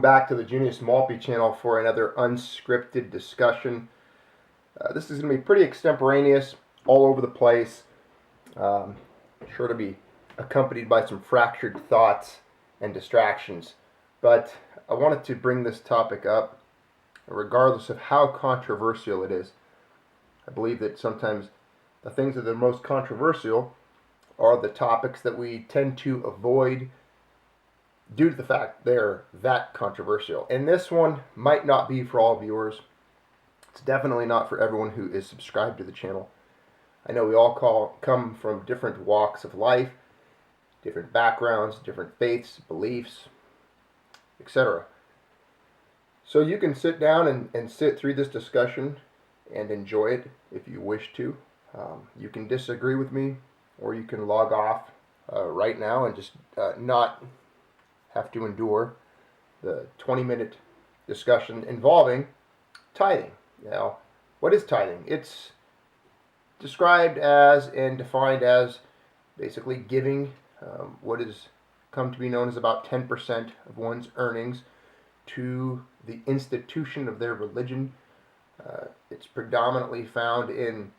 back to the Junius Malpe channel for another unscripted discussion. This is going to be pretty extemporaneous, all over the place. Sure to be accompanied by some fractured thoughts and distractions. But I wanted to bring this topic up, regardless of how controversial it is. I believe that sometimes the things that are most controversial are the topics that we tend to avoid due to the fact they're that controversial. And this one might not be for all viewers. It's definitely not for everyone who is subscribed to the channel. I know we all come from different walks of life, different backgrounds, different faiths, beliefs, etc. So you can sit down and sit through this discussion and enjoy it if you wish to. You can disagree with me, or you can log off right now and just not have to endure the 20-minute discussion involving tithing. Now, what is tithing? It's described as and defined as basically giving what has come to be known as about 10% of one's earnings to the institution of their religion. It's predominantly found in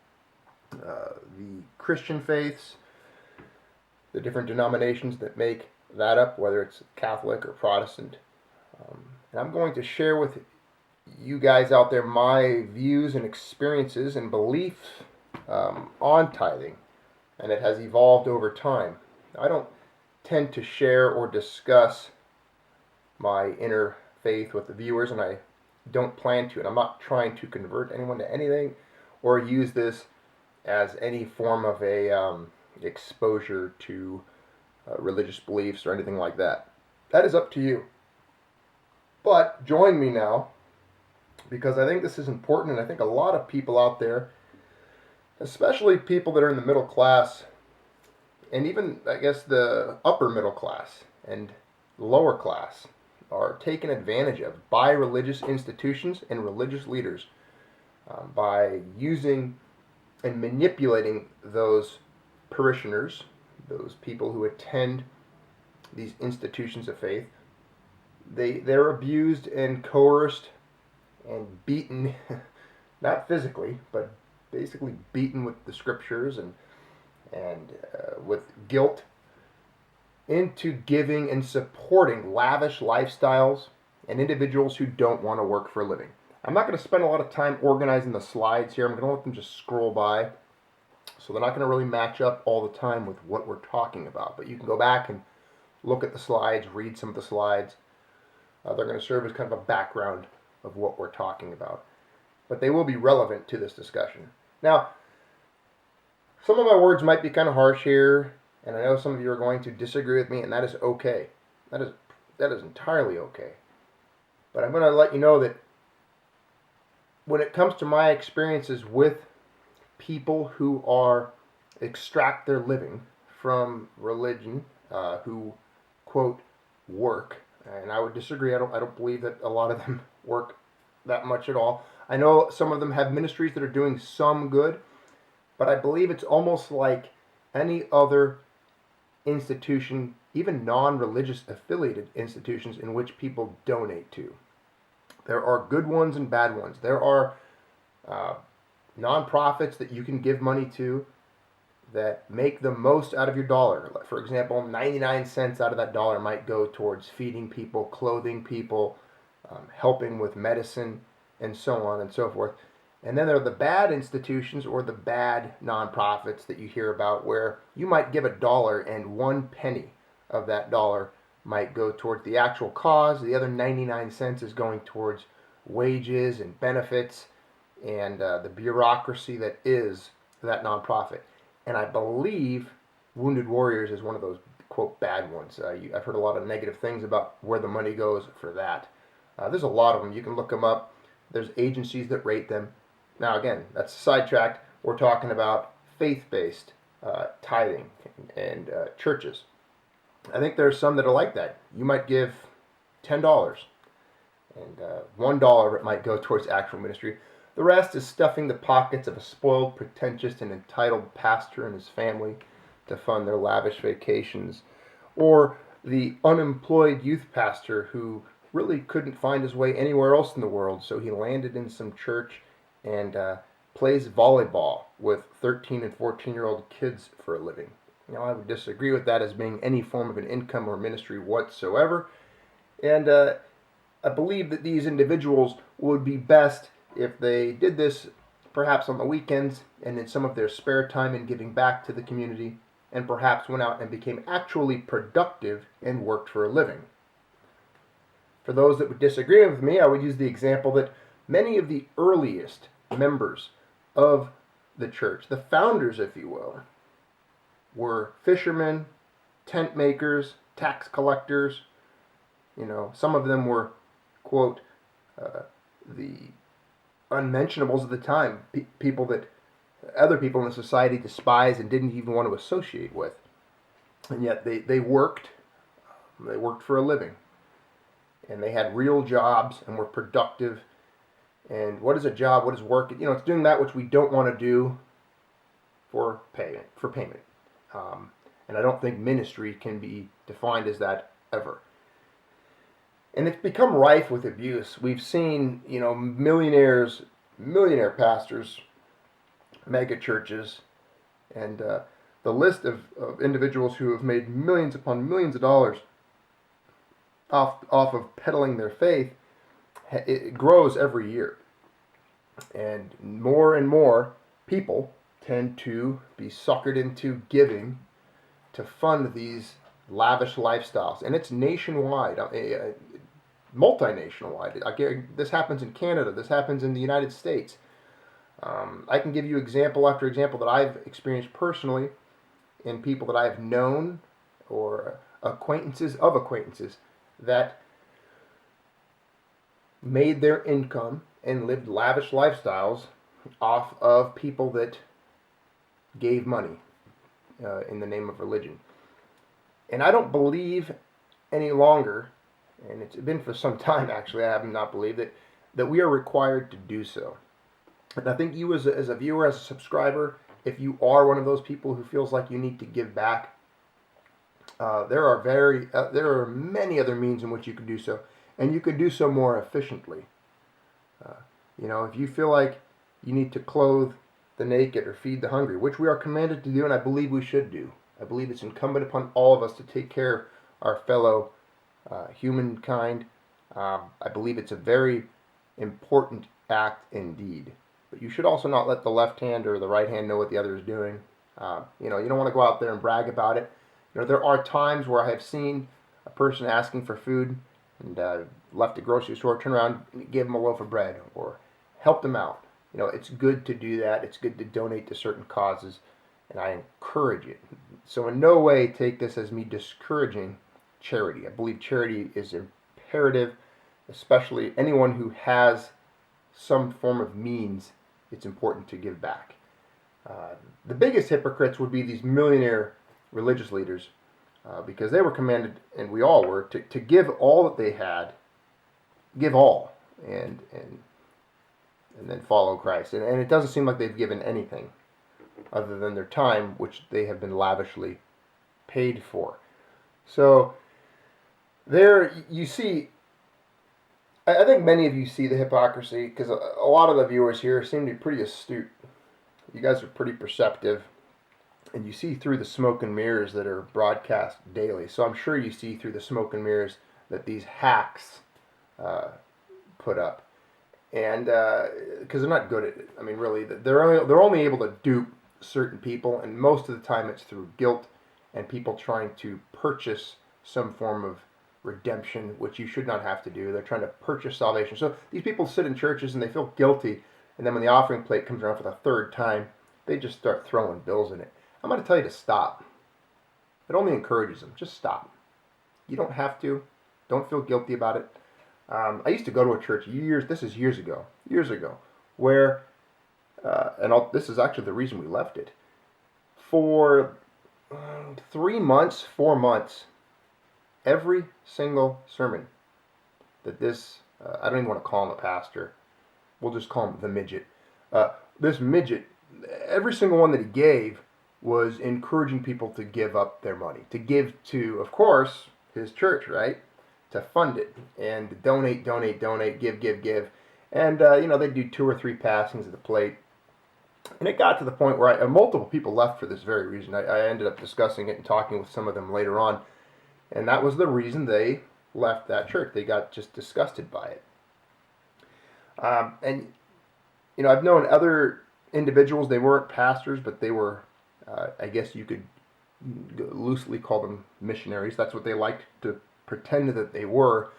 the Christian faiths, the different denominations that make that up, whether it's Catholic or Protestant. And I'm going to share with you guys out there my views and experiences and beliefs on tithing, and it has evolved over time. I don't tend to share or discuss my inner faith with the viewers, and I don't plan to, and I'm not trying to convert anyone to anything or use this as any form of a exposure to religious beliefs or anything like that. That is up to you. But join me now, because I think this is important, and I think a lot of people out there, especially people that are in the middle class, and even, I guess, the upper middle class and lower class, are taken advantage of by religious institutions and religious leaders by using and manipulating those parishioners, those people who attend these institutions of faith. They're abused and coerced and beaten, not physically, but basically beaten with the scriptures and with guilt, into giving and supporting lavish lifestyles and individuals who don't want to work for a living. I'm not going to spend a lot of time organizing the slides here. I'm going to let them just scroll by. So they're not going to really match up all the time with what we're talking about. But you can go back and look at the slides, read some of the slides. They're going to serve as kind of a background of what we're talking about. But they will be relevant to this discussion. Now, some of my words might be kind of harsh here, and I know some of you are going to disagree with me, and that is okay. That is entirely okay. But I'm going to let you know that when it comes to my experiences with people who extract their living from religion, who quote work, and I would disagree. I don't believe that a lot of them work that much at all. I know some of them have ministries that are doing some good, but I believe it's almost like any other institution, even non-religious affiliated institutions in which people donate to. There are good ones and bad ones. There are nonprofits that you can give money to that make the most out of your dollar. For example, 99 cents out of that dollar might go towards feeding people, clothing people, helping with medicine, and so on and so forth. And then there are the bad institutions or the bad nonprofits that you hear about, where you might give $1 and 1 penny of that dollar might go towards the actual cause. The other 99 cents is going towards wages and benefits and the bureaucracy that is that nonprofit. And I believe Wounded Warriors is one of those, quote, bad ones. I've heard a lot of negative things about where the money goes for that. There's a lot of them. You can look them up. There's agencies that rate them. Now, again, that's sidetracked. We're talking about faith-based tithing and churches. I think there's some that are like that. You might give $10, and $1 of it might go towards actual ministry. The rest is stuffing the pockets of a spoiled, pretentious, and entitled pastor and his family to fund their lavish vacations, or the unemployed youth pastor who really couldn't find his way anywhere else in the world, so he landed in some church and plays volleyball with 13 and 14-year-old kids for a living. I would disagree with that as being any form of an income or ministry whatsoever. And I believe that these individuals would be best if they did this perhaps on the weekends and in some of their spare time in giving back to the community, and perhaps went out and became actually productive and worked for a living. For those that would disagree with me, I would use the example that many of the earliest members of the church, the founders, if you will, were fishermen, tent makers, tax collectors. Some of them were, quote, the unmentionables of the time, people that other people in the society despised and didn't even want to associate with. And yet they worked for a living. And they had real jobs and were productive. And what is a job? What is work? It's doing that which we don't want to do for payment. And I don't think ministry can be defined as that ever. And it's become rife with abuse. We've seen, millionaire pastors, mega churches, and the list of individuals who have made millions upon millions of dollars off of peddling their faith, it grows every year. And more people tend to be suckered into giving to fund these lavish lifestyles. And it's nationwide, multinational. This happens in Canada. This happens in the United States. I can give you example after example that I've experienced personally in people that I've known or acquaintances of acquaintances that made their income and lived lavish lifestyles off of people that gave money in the name of religion. And I don't believe any longer, and it's been for some time actually, I have not believed that we are required to do so. And I think you as a viewer, as a subscriber, if you are one of those people who feels like you need to give back, there are many other means in which you can do so, and you can do so more efficiently. If you feel like you need to clothe the naked or feed the hungry, which we are commanded to do, and I believe we should do. I believe it's incumbent upon all of us to take care of our fellow humankind. I believe it's a very important act indeed. But you should also not let the left hand or the right hand know what the other is doing. You don't want to go out there and brag about it. There are times where I have seen a person asking for food and left a grocery store, turn around, and give them a loaf of bread or help them out. It's good to do that. It's good to donate to certain causes, and I encourage it. So in no way take this as me discouraging charity. I believe charity is imperative, especially anyone who has some form of means. It's important to give back. The biggest hypocrites would be these millionaire religious leaders, because they were commanded, and we all were, to give all that they had, give all, and then follow Christ. And it doesn't seem like they've given anything other than their time, which they have been lavishly paid for. So there you see, I think many of you see the hypocrisy, because a lot of the viewers here seem to be pretty astute. You guys are pretty perceptive, and you see through the smoke and mirrors that are broadcast daily. So I'm sure you see through the smoke and mirrors that these hacks put up. And because they're not good at it. I mean, really, they're only able to dupe certain people, and most of the time it's through guilt and people trying to purchase some form of redemption, which you should not have to do. They're trying to purchase salvation. So these people sit in churches and they feel guilty, and then when the offering plate comes around for the third time, they just start throwing bills in it. I'm going to tell you to stop. It only encourages them. Just stop. You don't have to. Don't feel guilty about it. I used to go to a church years ago, where, this is actually the reason we left it. For 3 months, 4 months, every single sermon that this, I don't even want to call him a pastor, we'll just call him the midget. This midget, every single one that he gave was encouraging people to give up their money, to give to, of course, his church, right? to fund it and donate, donate, donate, give, give, give. And, they do 2 or 3 passings of the plate. And it got to the point where multiple people left for this very reason. I ended up discussing it and talking with some of them later on. And that was the reason they left that church. They got just disgusted by it. And I've known other individuals, they weren't pastors, but they were, I guess you could loosely call them missionaries. That's what they liked to pretend that they were.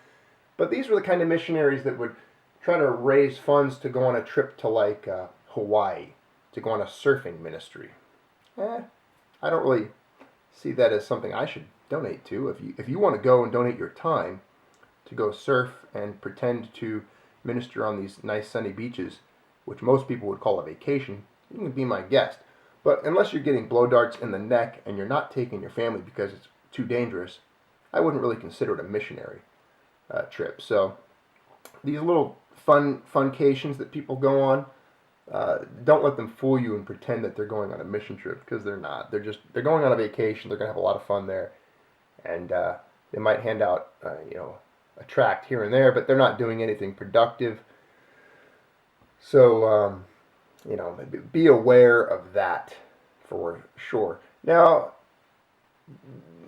But these were the kind of missionaries that would try to raise funds to go on a trip to like Hawaii, to go on a surfing ministry. I don't really see that as something I should donate to. If you want to go and donate your time to go surf and pretend to minister on these nice sunny beaches, which most people would call a vacation, you can be my guest. But unless you're getting blow darts in the neck and you're not taking your family because it's too dangerous, I wouldn't really consider it a missionary trip. So these little funcations that people go on, don't let them fool you and pretend that they're going on a mission trip, because they're not. They're going on a vacation. They're going to have a lot of fun there, and they might hand out a tract here and there, but they're not doing anything productive. So be aware of that for sure. Now,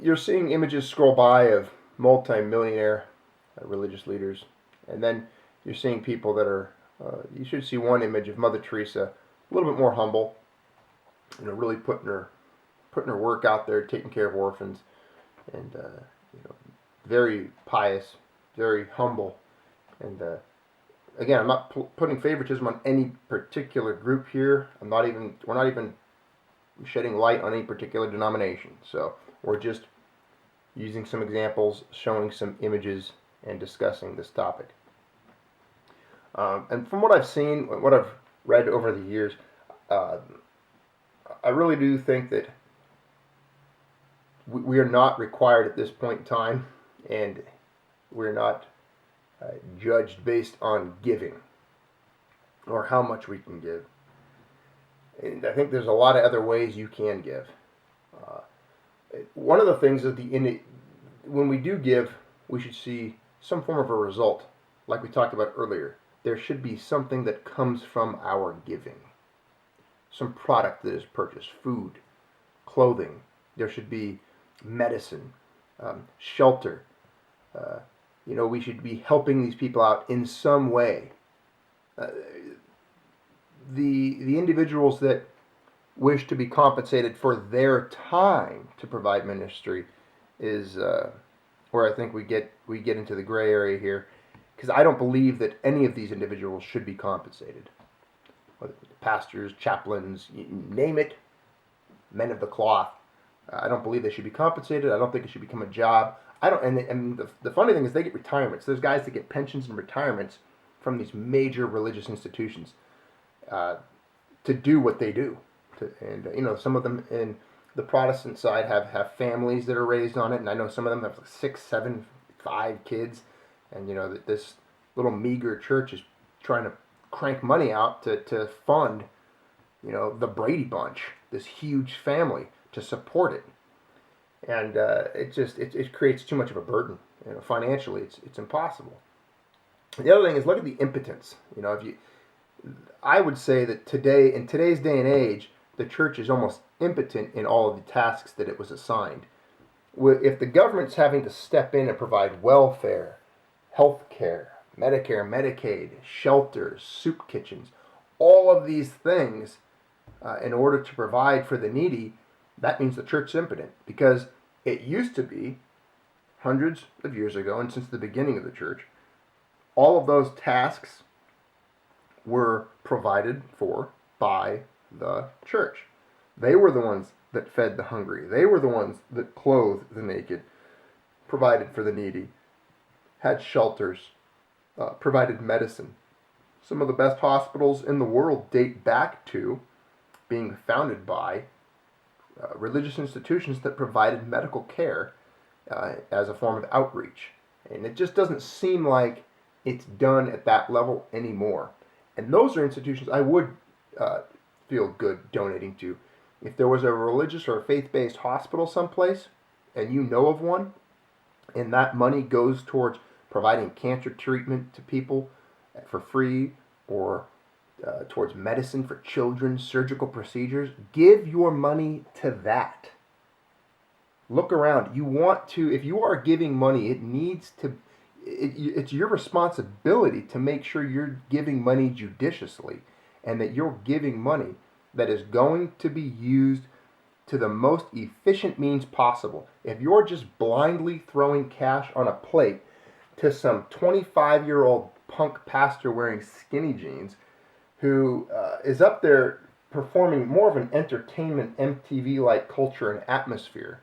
you're seeing images scroll by of multi-millionaire religious leaders, and then you're seeing people that are, you should see one image of Mother Teresa, a little bit more humble, really putting her work out there, taking care of orphans, and very pious, very humble, and again, I'm not putting favoritism on any particular group here. We're not even shedding light on any particular denomination. So we're just using some examples, showing some images, and discussing this topic. And from what I've seen, what I've read over the years, I really do think that we are not required at this point in time, and we're not judged based on giving or how much we can give. And I think there's a lot of other ways you can give. One of the things that when we do give, we should see some form of a result, like we talked about earlier. There should be something that comes from our giving. Some product that is purchased, food, clothing. There should be medicine, shelter. We should be helping these people out in some way. The individuals that wish to be compensated for their time to provide ministry is where I think we get into the gray area here, because I don't believe that any of these individuals should be compensated. Whether pastors, chaplains, you name it, men of the cloth. I don't believe they should be compensated. I don't think it should become a job. I don't. And the funny thing is, they get retirements. There's guys that get pensions and retirements from these major religious institutions to do what they do. Some of them in the Protestant side have families that are raised on it, and I know some of them have 6, 7, 5 kids, and that this little meager church is trying to crank money out to fund the Brady Bunch, this huge family, to support it. And it creates too much of a burden. Financially, it's impossible. The other thing is, look at the impotence. I would say that in today's day and age, the church is almost impotent in all of the tasks that it was assigned. If the government's having to step in and provide welfare, health care, Medicare, Medicaid, shelters, soup kitchens, all of these things in order to provide for the needy, that means the church is impotent, because it used to be, hundreds of years ago, and since the beginning of the church, all of those tasks were provided for by the church. They were the ones that fed the hungry. They were the ones that clothed the naked, provided for the needy, had shelters, provided medicine. Some of the best hospitals in the world date back to being founded by religious institutions that provided medical care as a form of outreach. And it just doesn't seem like it's done at that level anymore. And those are institutions I would feel good donating to. If there was a religious or a faith-based hospital someplace, and you know of one, and that money goes towards providing cancer treatment to people for free, or towards medicine for children, surgical procedures, give your money to that. Look around. You want to, if you are giving money, it needs to, it's your responsibility to make sure you're giving money judiciously, and that you're giving money that is going to be used to the most efficient means possible. If you're just blindly throwing cash on a plate to some 25-year-old punk pastor wearing skinny jeans who is up there performing more of an entertainment MTV-like culture and atmosphere,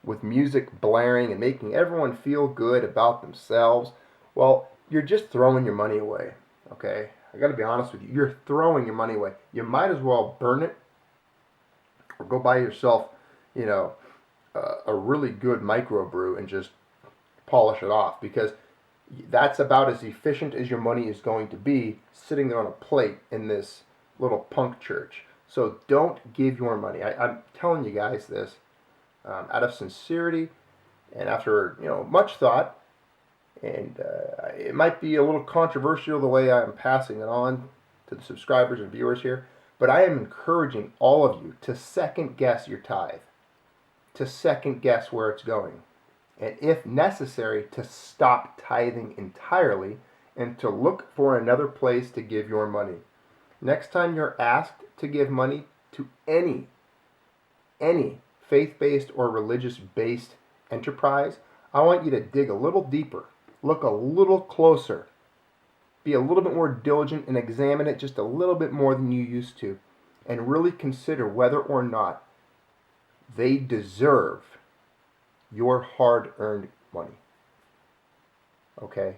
with music blaring and making everyone feel good about themselves, well, you're just throwing your money away, okay? I gotta be honest with you. You're throwing your money away. You might as well burn it, or go buy yourself, you know, a really good microbrew and just polish it off, because that's about as efficient as your money is going to be sitting there on a plate in this little punk church. So don't give your money. I'm telling you guys this out of sincerity and after much thought. And it might be a little controversial the way I'm passing it on to the subscribers and viewers here, but I am encouraging all of you to second guess your tithe, to second guess where it's going, and if necessary, to stop tithing entirely and to look for another place to give your money. Next time you're asked to give money to any faith-based or religious-based enterprise, I want you to dig a little deeper, look a little closer, be a little bit more diligent, and examine it just a little bit more than you used to, and really consider whether or not they deserve your hard-earned money. Okay?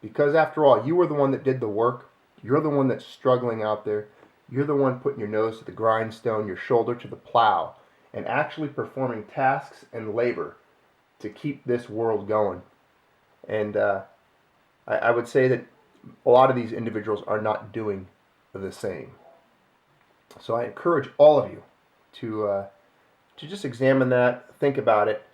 Because after all, you were the one that did the work. You're the one that's struggling out there. You're the one putting your nose to the grindstone, your shoulder to the plow, and actually performing tasks and labor to keep this world going. And I would say that a lot of these individuals are not doing the same. So I encourage all of you to just examine that, think about it.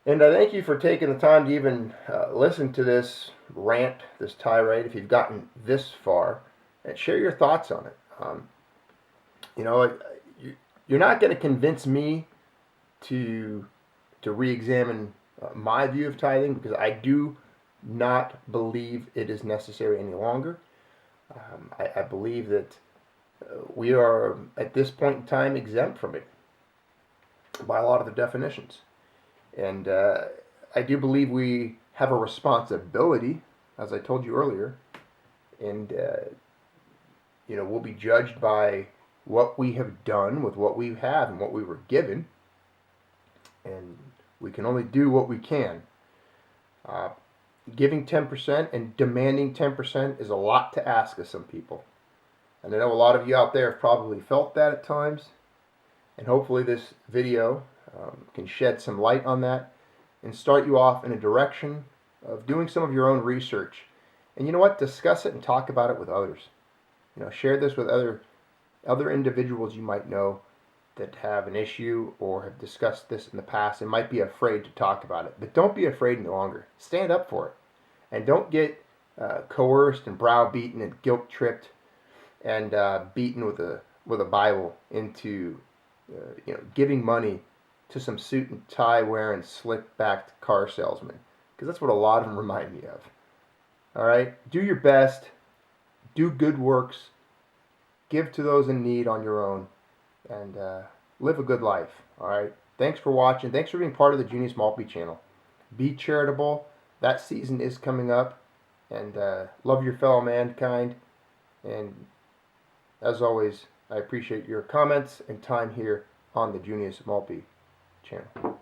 And I thank you for taking the time to even listen to this rant, this tirade, if you've gotten this far, and share your thoughts on it. You're not going to convince me to re-examine my view of tithing, because I do not believe it is necessary any longer. I believe that we are, at this point in time, exempt from it by a lot of the definitions. And I do believe we have a responsibility, as I told you earlier, and we'll be judged by what we have done with what we have and what we were given, and we can only do what we can. Giving 10% and demanding 10% is a lot to ask of some people, and I know a lot of you out there have probably felt that at times, and hopefully this video can shed some light on that and start you off in a direction of doing some of your own research. And you know what? Discuss it and talk about it with others. Share this with other individuals you might know that have an issue or have discussed this in the past and might be afraid to talk about it. But don't be afraid any longer. Stand up for it. And don't get coerced and browbeaten and guilt-tripped and beaten with a Bible into giving money to some suit and tie wearing slick-backed car salesmen, because that's what a lot of them remind me of. All right? Do your best. Do good works. Give to those in need on your own. And live a good life. All right? Thanks for watching. Thanks for being part of the Junius Maltby channel. Be charitable. That season is coming up. And love your fellow mankind. And as always, I appreciate your comments and time here on the Junius Maltby channel.